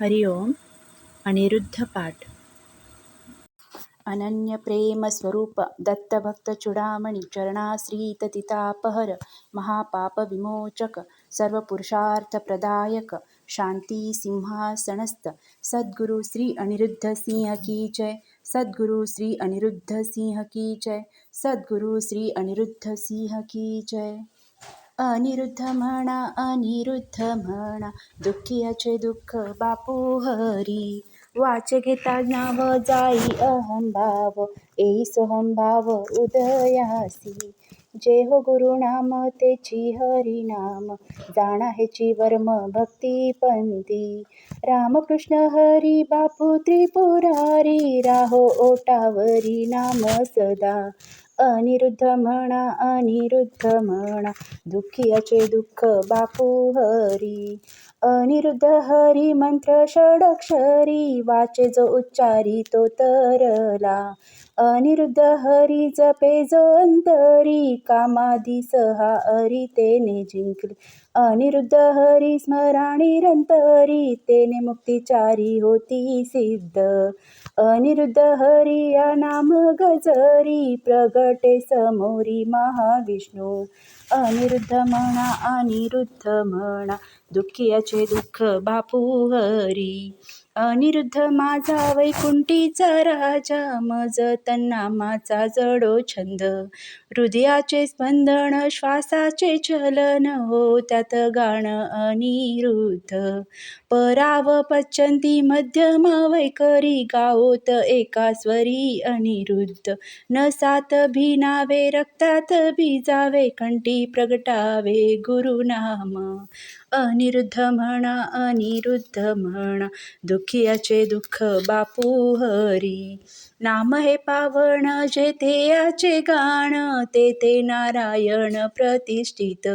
हरि ओम. अनिरुद्ध पाठ. अनन्य प्रेम स्वरूप दत्तभक्त चुडामणी चरणाश्रिततितापहर महापाप विमोचक सर्वपुरुषार्थ प्रदायक शांती सिंहासनस्थ सद्गुरु श्री अनिरुद्ध सिंह की जय. सद्गुरु श्री अनिरुद्ध सिंह की जय. सद्गुरु श्री अनिरुद्ध सिंह की जय. अनिरुद्ध म्हणा दुःखीचे दुःख बापू हरी. वाचे घेता नाव जाई अहंभाव येई सोहंभाव उदयासी. जे हो गुरुनाम तेची हरिनाम जाणा हेची वर्म भक्ती पंथी. रामकृष्ण हरी बापू त्रिपुरारी राहो ओटावरी नाम सदा. अनिरुद्ध म्हणा दुःखीचे दुःख बापू हरी. अनिरुद्ध हरी मंत्र षडक्षरी वाचे जो उच्चारी तो तरला. अनिरुद्ध हरी जपे जो अंतरी कामादी सहा हरी तेने जिंकले. अनिरुद्ध हरी स्मराणी निरंतरी तेने मुक्तिचारी होती सिद्ध. अनिरुद्ध हरी या नाम गजरी प्रगटे समोरी महाविष्णू. अनिरुद्ध म्हणा दुःखीचे दुःख बापू हरी. अनिरुद्ध माझा वैकुंठीचा राजा मज तन्नामाचा जडो छंद. हृदयाचे स्पंदन श्वासाचे चलन हो त्यात गाण अनिरुद्ध. पराव पच्चंती मध्यम वैकरी गाओत एका स्वरी अनिरुद्ध. न सात भिनावे रक्तात भिजावे कंठी प्रगटावे गुरुनाम. अनिरुद्ध म्हणा दुःखीचे दुःख बापू हरी. नाम हे पावन जेथे याचे गाण तेथे नारायण प्रतिष्ठित.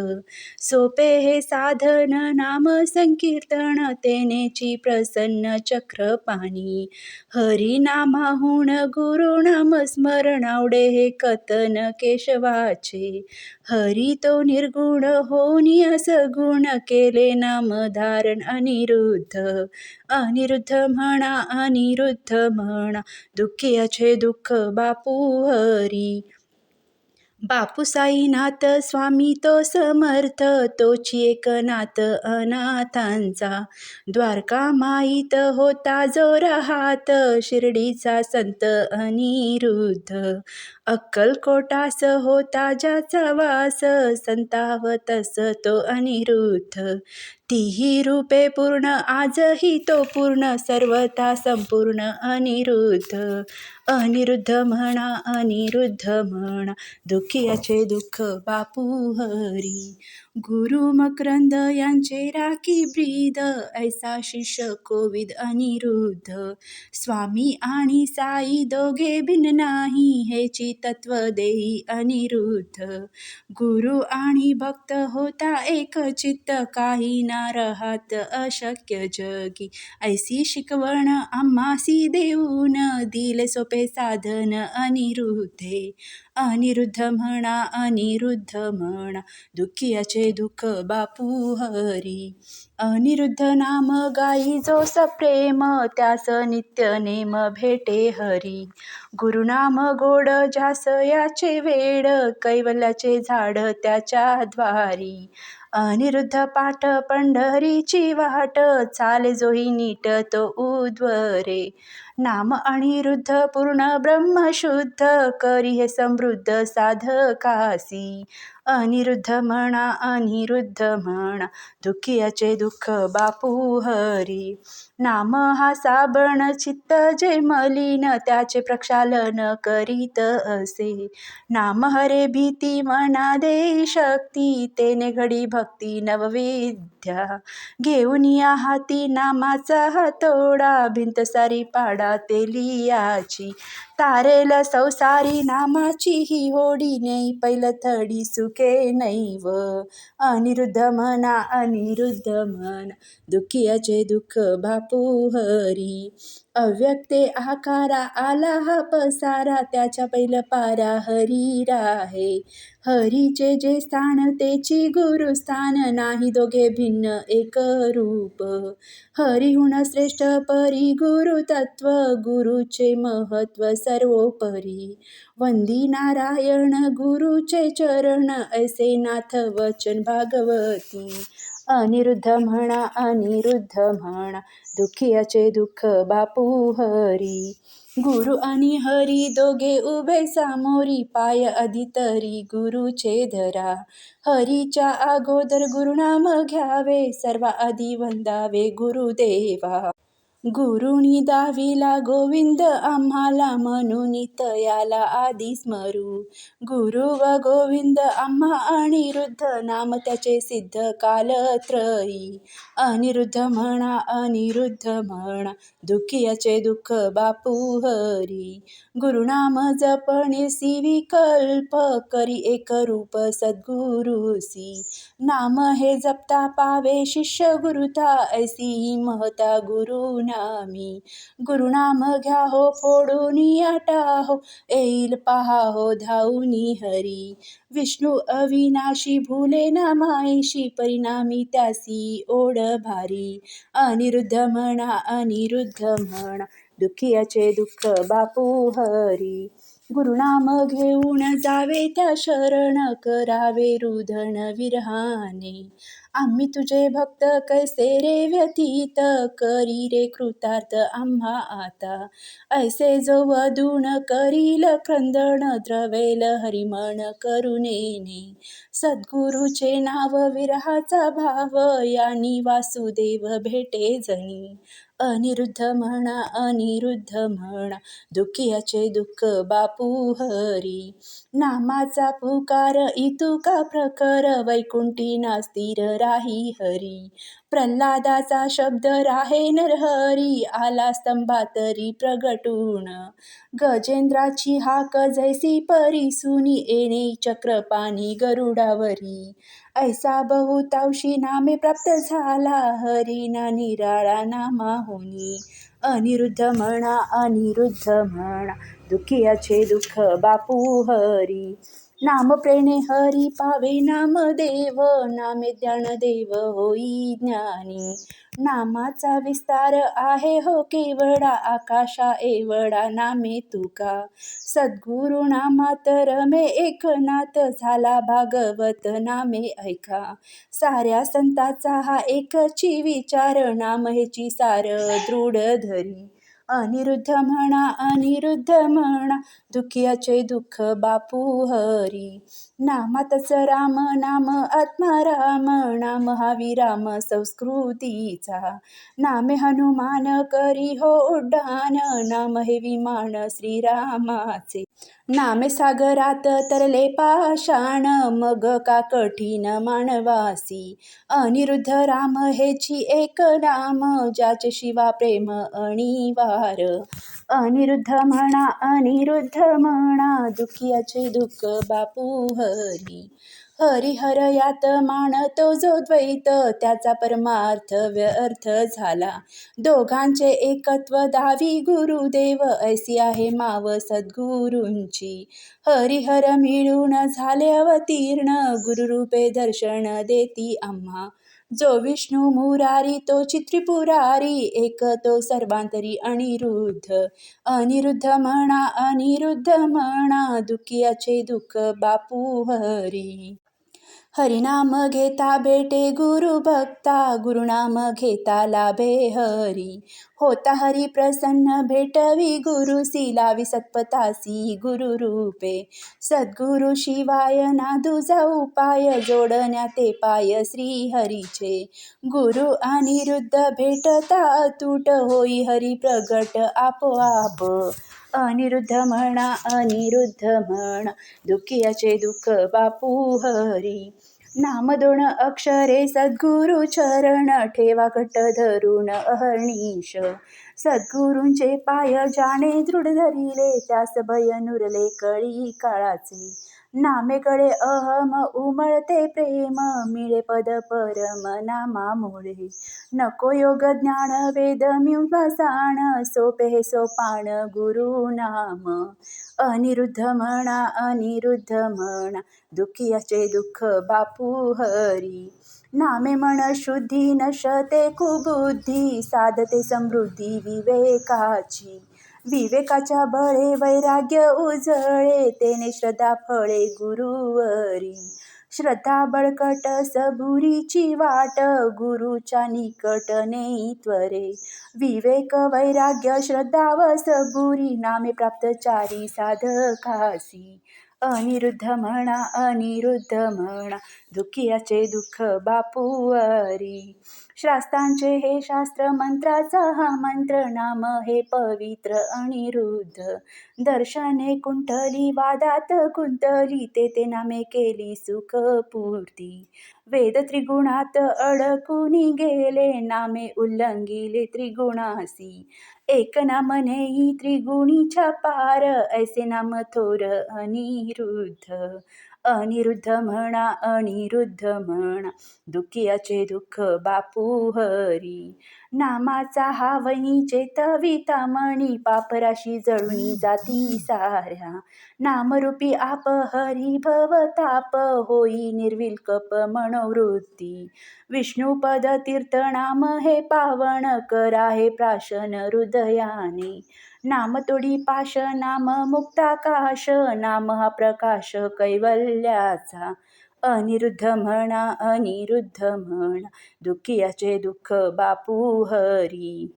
सोपे हे साधन नाम संकीर्तन तेनेची प्रसन्न चक्रपाणी. हरी नामाहून गुरुनाम स्मरण आवडे हे कथन केशवाचे. हरी तो निर्गुण होऊन सगुण केले नामधारण अनिरुद्ध. अनिरुद्ध म्हणा दुःखीचे दुःख बापू हरी. बापू साईनाथ स्वामी तो समर्थ तोची एकनाथ अनाथांचा. द्वारका माईत होता जो राहात शिर्डीचा संत अनिरुद्ध. अक्कलकोटास होता ज्याचा वास संतावतस तो अनिरुद्ध. तीही रूपे पूर्ण आजही तो पूर्ण सर्वथा संपूर्ण अनिरुद्ध. अनिरुद्ध म्हणा दुःखीचे दुःख बापू हरी. गुरु मकरंद यांचे राखी ब्रीद ऐसा शिष्य कोविद अनिरुद्ध. स्वामी आणि साई दोघे भिन्न नाही हेची तत्व देई अनिरुद्ध. गुरु आणि भक्त होता एक चित्त काही ना रहात अशक्य जगी. ऐसी शिकवण आम्हासी देऊन दिले सोपे साधन अनिरुद्धे. अनिरुद्ध म्हणा दुःखीचे दुःख बापू हरी. अनिरुद्ध नाम गाई जो सप्रेम त्यास नित्य नेम भेटे हरी. गुरुनाम गोड जास याचे वेड कैवल्याचे झाड त्याच्या द्वारी. अनिरुद्ध पाठ पंढरीची वाट चाले जोही नीट तो उद्वरे. नाम अनिरुद्ध पूर्ण ब्रह्मशुद्ध करी हे समृद्ध साधकासी. अनिरुद्ध म्हणा दुःखीचे दुःख बापू हरी. नाम हा साबण चित्त जे मलिन त्याचे प्रक्षालन करीत असे. नाम हरे भीती मना देई शक्ती तेने घडी भक्ती नवविद्या. घेऊन या हाती नामाचा हातोडा भिंत सारी पाडा तेलियाची. तारेल संसारी नामाची ही होडी नेई पैलथडी सुखे नैव. अनिरुद्ध म्हणा दुःखीचे दुःख बापू हरी. अव्यक्ते आकारा आला हा पसारा, त्याच्या पैल पारा हरी राहे. हरीचे जे स्थान तेची गुरुस्थान, नाही दोघे भिन्न एक रूप. हरिहुन श्रेष्ठ परी गुरु तत्व, गुरुचे महत्व सर्वोपरी. वंदी नारायण गुरुचे चरण, ऐसे नाथ वचन भागवती. अनिरुद्ध म्हणा अनिरुद्ध म्हणा, दुखियाचे दुःख बापू हरी. गुरु आणि हरी दोघे उभे सामोरी, पाय अधितरी गुरुचे धरा. हरीच्या अगोदर गुरुनाम घ्यावे, सर्वा आधी वंदावे गुरुदेवा. गुरुनी दाविला गोविंद आम्हाला, म्हणून तयाला आधी स्मरू. गुरु व गोविंद आम्हा अनिरुद्ध, नाम त्याचे सिद्ध कालत्रयी. अनिरुद्ध म्हणा अनिरुद्ध म्हणा, दुखियाचे दुःख बापू हरी. गुरुनाम जपणेसी विकल्प, करी एक रूप सद्गुरुसी. नाम हे जपता पावे शिष्य गुरुता, ऐसी ही महता गुरुनामी. गुरुनाम घ्या हो फोडून आटा हो, येईल पहा हो धावूनी हरी. विष्णू अविनाशी भुले ना मायेशी, परिणामी त्यासी ओढ भारी. अनिरुद्ध म्हणा अनिरुद्ध म्हणा, दुखियाचे दुःख बापू हरी. गुरुनाम घेऊन जावे त्या शरण, करावे रुदन विरहाने. आम्ही तुझे भक्त कैसे रे व्यतीत, करी रे कृतार्थ आम्हा आता. ऐसे जो वधून करील क्रंदन, द्रवेल हरिमन करुणेने. सद्गुरुचे नाव विरहाचा भाव, यानी वासुदेव भेटे जणी. अनिरुद्ध म्हणा अनिरुद्ध म्हणा, दुखियाचे दुःख बापू हरी. नामाचा पुकार इतुका प्रकर, वैकुंठी ना स्थिर राही हरी. प्रल्हादाचा शब्द राहे नरहरी, आला स्तंभातरी प्रगटून. गजेंद्राची हाक जैसी परिसुनी, येणे चक्रपाणी गरुडावरी. ऐसा बहुतांशी नामे प्राप्त झाला, हरी ना निराळा नामाहुनी. अनिरुद्ध म्हणा अनिरुद्ध म्हणा, दुखियाचे दुःख बापू हरी. नाम प्रेणे हरी पावे नामदेव, नामे ज्ञानदेव होई ज्ञानी. नामाचा विस्तार आहे हो केवढा, आकाशा एवढा नामे तुका. सद्गुरु नामात रमे एकनाथ, झाला भागवत नामे ऐका. साऱ्या संताचा हा एकची विचार, नाम हेची सार दृढ धरी. अनिरुद्ध म्हणा अनिरुद्ध म्हणा, दुखियाचे दुःख बापू हरी. नामातच राम नाम आत्मा राम, नाम हा विराम संस्कृतीचा. नामे हनुमान करी हो उड्डाण, नाम हे विमान श्रीरामाचे. नामे सागरात तरले पाषाण, मग का कठीण मानवासी. अनिरुद्ध राम हेची एक नाम, ज्याचे शिवा प्रेम अनिवार. अनिरुद्ध म्हणा अनिरुद्ध म्हणा, दुखियाचे दुःख बापू हरी. हरिहर यात मानतो जो द्वैत, त्याचा परमार्थ व्यर्थ झाला. दोघांचे एकत्व दावी गुरुदेव, ऐसी आहे माव सद्गुरूंची. हरिहर मिळून झाले अवतीर्ण, गुरुरूपे दर्शन देती आम्हा. जो विष्णू मुरारी तोची त्रिपुरारी, एक तो सर्वांतरी अनिरुद्ध. अनिरुद्ध म्हणा अनिरुद्ध म्हणा, दुखियाचे दुःख बापू हरी. हरिनाम घेता भेटे गुरु भक्ता, गुरुनाम घेता लाभे हरी. होता हरी प्रसन्न भेटवी गुरुसी, लावी सत्पथासी गुरुरूपे. सद्गुरु शिवाय ना दुजा उपाय, जोडण्या ते पाय श्रीहरीचे. गुरु अनिरुद्ध भेटता अतूट, होई हरी प्रगट आपोआप. अनिरुद्ध म्हणा अनिरुद्ध म्हणा, दुखियाचे दुःख बापू हरी. नाम दोन अक्षरे सद्गुरु चरण, ठेवा घट्ट धरून अहर्निश. सद्गुरूंचे पाय ज्याने दृढ धरिले, त्यास भय नुरले कळी काळाचे. नामेकडे अहम उमळते प्रेम, मिळे पद परम नामामुळे. नको योग ज्ञान वेद मिंभासाण, सोपे हे सोपान गुरु नाम. अनिरुद्ध म्हणा अनिरुद्ध म्हणा, दुःखियाचे दुःख बापू हरी. नामे मन शुद्धी नशते कुबुद्धी, साधते समृद्धी विवेकाची. विवेकाच्या बळे वैराग्य उजळे, तेने श्रद्धा फळे गुरुवरी. श्रद्धा बळकट सबुरीची वाट, गुरुच्या निकट नेई त्वरे. विवेक वैराग्य श्रद्धा व सबुरी, नामे प्राप्त चारी साधकासी. अनिरुद्ध म्हणा अनिरुद्ध म्हणा, दुःखियाचे दुःख बापूवरी. शास्त्रांचे हे शास्त्र मंत्राचा हा मंत्र, नाम हे पवित्र अनिरुद्ध. दर्शने कुंठली वादात गुंतली, ते नामे केली सुखपूर्ती. वेद त्रिगुणात अडकूनी गेले, नामे उल्लंघिले त्रिगुणासी. एक नाम नेई त्रिगुणीच्या पार, ऐसे नाम थोर अनिरुद्ध. अनिरुद्ध म्हणा अनिरुद्ध म्हणा, दुःखियाचे दुःख बापू हरी. नामाचा हा वनी चेतविता मणी, पापराशी जळूनी जाती साऱ्या. नामरूपी आप हरी भवताप, होई निर्विकल्प मनोवृत्ती. विष्णुपद तीर्थ नाम हे पावन, करा हे प्राशन हृदयाने. नाम तोडी पाश नाम मुक्ताकाश, नाम हा प्रकाश कैवल्याचा. अनिरुद्ध म्हणा अनिरुद्ध म्हणा, दुःखियाचे दुःख बापू हरी.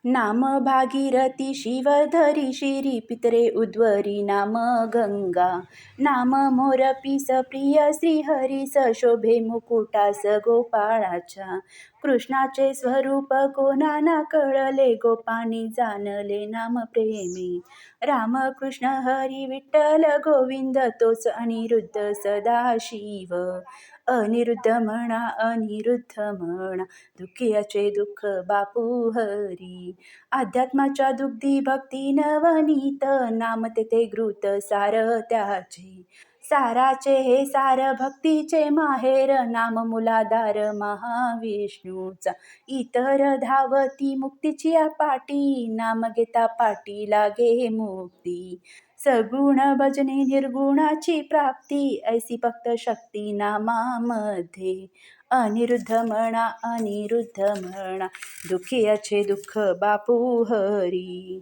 नाम भागीरथी शिवधरी शिरी, पितरे उद्वरी नाम गंगा. नाम मोरपीस प्रिय श्रीहरीस, शोभे मुकुटास गोपाळाच्या. कृष्णाचे स्वरूप कोणाना कळले, गोपानी जाणले नाम प्रेमी. राम कृष्ण हरी विठ्ठल गोविंद, तोच अनिरुद्ध सदाशिव. अनिरुद्ध म्हणा अनिरुद्ध म्हणा, दुःखियाचे दुःख बापू हरी. अध्यात्माच्या दुग्धी भक्ती नवनीत, नाम तेथे घृत सार त्याचे. साराचे हे सार भक्तीचे माहेर, नाम मुलाधार महाविष्णूचा. इतर धावती मुक्तीची पाटी, नाम घेता पाटी लागे मुक्ती. सगुण भजने निर्गुणाची प्राप्ती, ऐसी फक्त शक्ती नामामध्ये. अनिरुद्ध म्हणा अनिरुद्ध म्हणा, दुःखियाचे दुःख बापू हरी.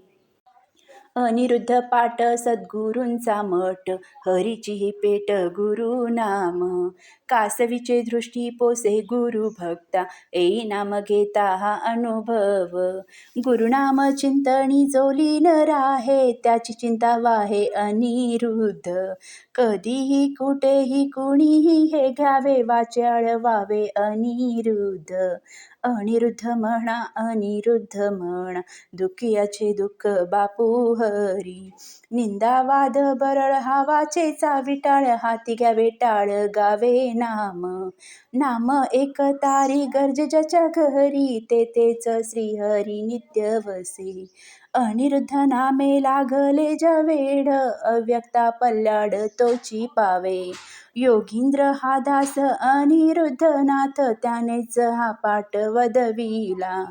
अनिरुद्ध पाठ सद्गुरूंचा मठ, हरीची ही पेट गुरुनाम. कासवीचे दृष्टी पोसे गुरु भक्ता, येई नाम घेता हा अनुभव. गुरुनाम चिंतनी जोली न राहे, त्याची चिंता वाहे अनिरुद्ध. कधीही कुठेही कुणीही हे घ्यावे, वाचे आळवावे अनिरुद्ध. अनिरुद्ध म्हणा अनिरुद्ध म्हणा, दुःखियाचे दुःख बापू हरी. निंदा वाद बरळ हा वाचेचा विटाळ, हाती घ्यावे टाळ गावे नाम. नाम एक तारी गरजे ज्याच्या घरी, तेच श्रीहरी नित्य वसे. अनिरुद्ध नामे लागले ज्या वेड, अव्यक्ता पल्ल्याड तोची पावे. योगींद्र हा दास अनिरुद्धनाथ, त्यानेच हा पाठ वदविला.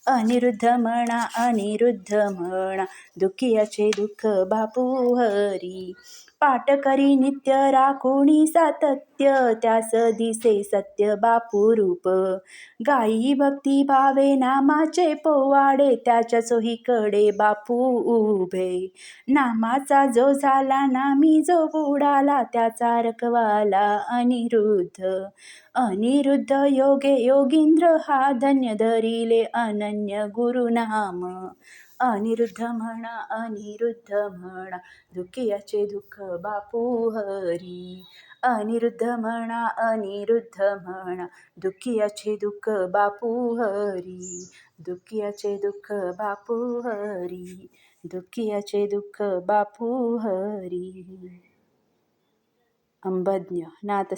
अनिरुद्ध म्हणा अनिरुद्ध म्हणा, दुःखियाचे दुःख बापू हरी. पाठ करी नित्य राखुणी सातत्य, त्यास दिसे सत्य बापू रूप. गायी भक्ती भावे नामाचे पोवाडे, त्याच्या चोहीकडे बापू उभे. नामाचा जो झाला नामी जो बुडाला, त्याचा रखवाला अनिरुद्ध. अनिरुद्ध योगे योगींद्र हा धन्य, धरिले अनन्य गुरुनाम. अनिरुद्ध म्हणा अनिरुद्ध म्हणा, दुःखियाचे दुःख बापू हरी. अनिरुद्ध म्हणा अनिरुद्ध म्हणा, दुःखियाचे दुःख बापू हरी. दुःखियाचे दुःख बापू हरी. दुःखियाचे दुःख बापू हरी. अंबज्ञ नाथ